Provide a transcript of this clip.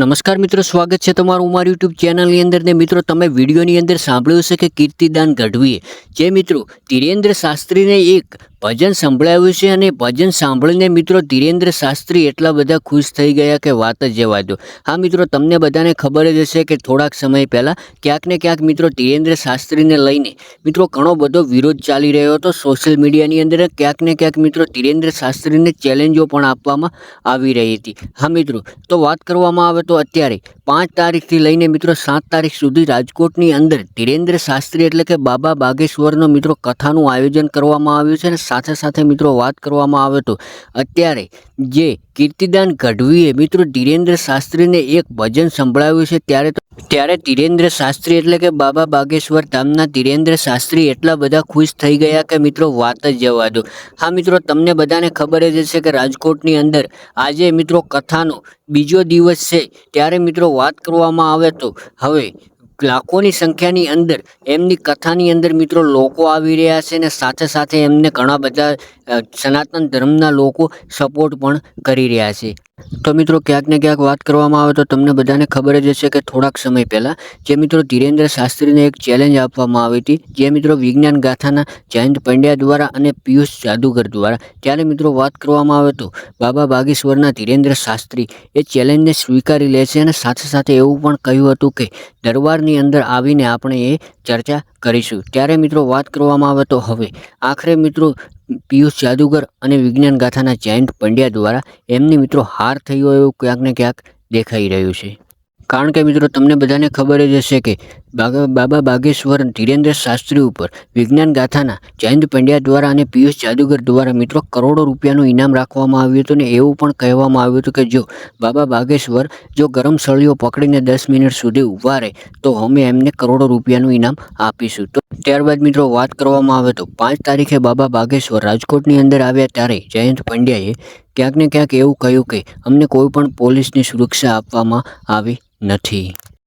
નમસ્કાર મિત્રો, સ્વાગત છે તમારું અમારી યુટ્યુબ ચેનલની અંદર ને મિત્રો તમે વિડીયોની અંદર સાંભળ્યું હશે કે કીર્તિદાન ગઢવીએ જે મિત્રો ધીરેન્દ્ર શાસ્ત્રીને એક ભજન સંભળાવ્યું છે અને ભજન સાંભળીને મિત્રો ધીરેન્દ્ર શાસ્ત્રી એટલા બધા ખુશ થઈ ગયા કે વાત જ જવા દો। હા મિત્રો, તમને બધાને ખબર જ હશે કે થોડાક સમય પહેલાં ક્યાંક ને ક્યાંક મિત્રો ધીરેન્દ્ર શાસ્ત્રીને લઈને મિત્રો ઘણો બધો વિરોધ ચાલી રહ્યો હતો સોશિયલ મીડિયાની અંદર। ક્યાંક ને ક્યાંક મિત્રો ધીરેન્દ્ર શાસ્ત્રીને ચેલેન્જો પણ આપવામાં આવી રહી હતી। હા મિત્રો, તો વાત કરવામાં આવે તો અત્યારે 5 તારીખથી લઈને મિત્રો 7 તારીખ સુધી રાજકોટની અંદર ધીરેન્દ્ર શાસ્ત્રી એટલે કે બાબા બાગેશ્વરનો મિત્રો કથાનું આયોજન કરવામાં આવ્યું છે। અને સાથે સાથે મિત્રો વાત કરવામાં આવે તો અત્યારે જે કીર્તિદાન ગઢવીએ મિત્રો ધીરેન્દ્ર શાસ્ત્રીને એક ભજન સંભળાવ્યું છે ત્યારે ધીરેન્દ્ર શાસ્ત્રી એટલે કે બાબા બાગેશ્વર ધામના ધીરેન્દ્ર શાસ્ત્રી એટલા બધા ખુશ થઈ ગયા કે મિત્રો વાત જ જવા દો। હા મિત્રો, તમને બધાને ખબર જ હશે કે રાજકોટની અંદર આજે મિત્રો કથાનો બીજો દિવસ છે। ત્યારે મિત્રો વાત કરવામાં આવે તો હવે લાખોની સંખ્યાની અંદર એમની કથાની અંદર મિત્રો લોકો આવી રહ્યા છે અને સાથે સાથે એમને ઘણા બધા સનાતન ધર્મના લોકો સપોર્ટ પણ કરી રહ્યા છે। તો મિત્રો ક્યાંક ને ક્યાંક વાત કરવામાં આવે તો તમને બધાને ખબર જ હશે કે થોડાક સમય પહેલાં જે મિત્રો ધીરેન્દ્ર શાસ્ત્રીને એક ચેલેન્જ આપવામાં આવી હતી જે મિત્રો વિજ્ઞાન ગાથાના જયંત પંડ્યા દ્વારા અને પિયુષ જાદુગર દ્વારા। ત્યારે મિત્રો વાત કરવામાં આવે તો બાબા બાગેશ્વરના ધીરેન્દ્ર શાસ્ત્રી એ ચેલેન્જને સ્વીકારી લે છે અને સાથે સાથે એવું પણ કહ્યું હતું કે દરબારની અંદર આવીને આપણે એ ચર્ચા કરીશું। ત્યારે મિત્રો વાત કરવામાં આવે તો હવે આખરે મિત્રો પિયુષ જાદુગર અને વિજ્ઞાન ગાથાના જયંત પંડ્યા દ્વારા એમની મિત્રો હાર થઈ હોય એવું ક્યાંક ને ક્યાંક દેખાઈ રહ્યું છે। કારણ કે મિત્રો તમને બધાને ખબર જ હશે કે બાબા બાગેશ્વર ધીરેન્દ્ર શાસ્ત્રી ઉપર વિજ્ઞાન ગાથાના જયંત પંડ્યા દ્વારા અને પિયુષ જાદુગર દ્વારા મિત્રો કરોડો રૂપિયાનું ઇનામ રાખવામાં આવ્યું હતું ને એવું પણ કહેવામાં આવ્યું હતું કે જો બાબા બાગેશ્વર જો ગરમ સળીઓ પકડીને 10 મિનિટ સુધી ઊભા રહે તો અમે એમને કરોડો રૂપિયાનું ઇનામ આપીશું। તો ત્યારબાદ મિત્રો વાત કરવામાં આવે તો 5 તારીખે બાબા બાગેશ્વર રાજકોટની અંદર આવ્યા ત્યારે જયંત પંડ્યાએ ક્યાંક ને ક્યાંક એવું કહ્યું કે અમને કોઈ પણ પોલીસની સુરક્ષા આપવામાં આવી નથી।